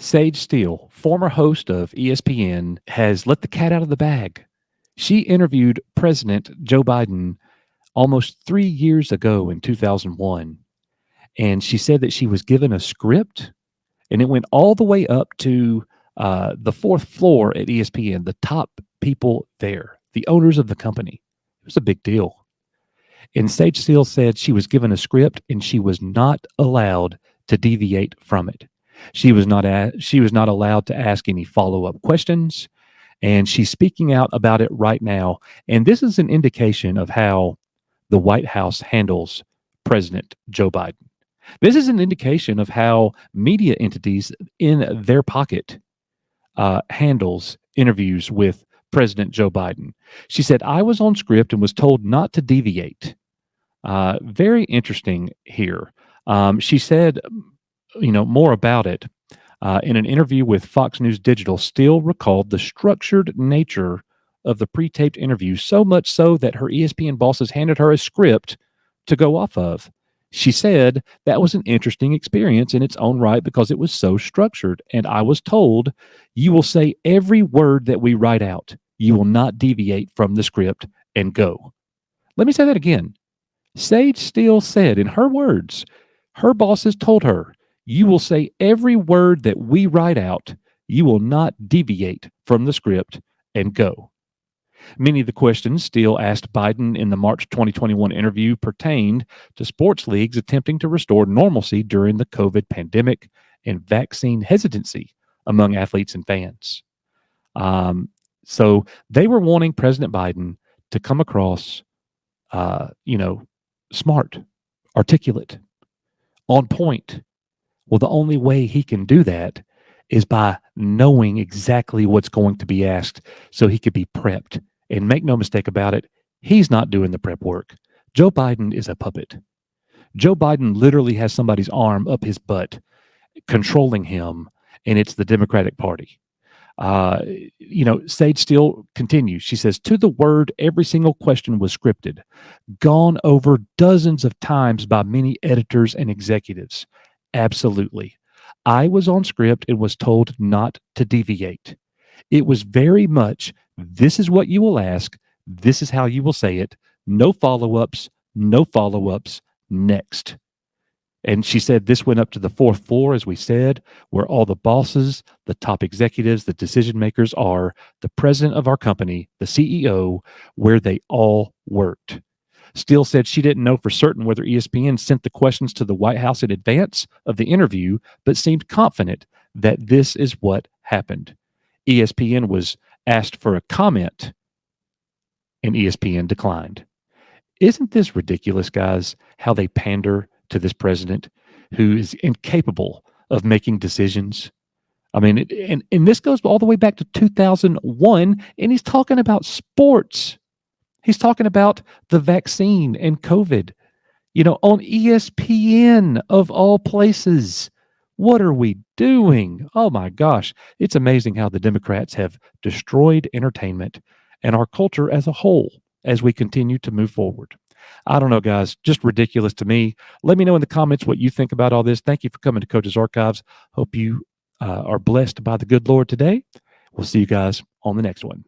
Sage Steele, former host of ESPN, has let the cat out of the bag. She interviewed President Joe Biden almost 3 years ago in 2001. And she said that she was given a script and it went all the way up to the fourth floor at ESPN, the top people there, the owners of the company. It was a big deal. And Sage Steele said she was given a script and she was not allowed to deviate from it. She was not allowed to ask any follow-up questions, and she's speaking out about it right now. And this is an indication of how the White House handles President Joe Biden. This is an indication of how media entities in their pocket handles interviews with President Joe Biden. She said, "I was on script and was told not to deviate." Very interesting here. She said, more about it. In an interview with Fox News Digital, Steele recalled the structured nature of the pre-taped interview, so much so that her ESPN bosses handed her a script to go off of. She said that was an interesting experience in its own right because it was so structured. And I was told, you will say every word that we write out. You will not deviate from the script and go. Let me say that again. Sage Steele said, in her words, her bosses told her, you will say every word that we write out. You will not deviate from the script and go. Many of the questions Steele asked Biden in the March 2021 interview pertained to sports leagues attempting to restore normalcy during the COVID pandemic and vaccine hesitancy among athletes and fans. So they were wanting President Biden to come across, smart, articulate, on point. Well, the only way he can do that is by knowing exactly what's going to be asked so he could be prepped. And make no mistake about it, he's not doing the prep work. Joe Biden is a puppet. Joe Biden literally has somebody's arm up his butt controlling him, and it's the Democratic Party. Sage Steele continues. She says, to the word, every single question was scripted, gone over dozens of times by many editors and executives. Absolutely. I was on script and was told not to deviate. It was very much, this is what you will ask. This is how you will say it. No follow-ups, next. And she said this went up to the fourth floor, as we said, where all the bosses, the top executives, the decision makers are, the president of our company, the CEO, where they all worked. Steele said she didn't know for certain whether ESPN sent the questions to the White House in advance of the interview, but seemed confident that this is what happened. ESPN was asked for a comment, and ESPN declined. Isn't this ridiculous, guys, how they pander to this president who is incapable of making decisions? I mean, and this goes all the way back to 2001, and he's talking about sports. He's talking about the vaccine and COVID, on ESPN of all places. What are we doing? Oh my gosh. It's amazing how the Democrats have destroyed entertainment and our culture as a whole as we continue to move forward. I don't know, guys, just ridiculous to me. Let me know in the comments what you think about all this. Thank you for coming to Coach's Archives. Hope you are blessed by the good Lord today. We'll see you guys on the next one.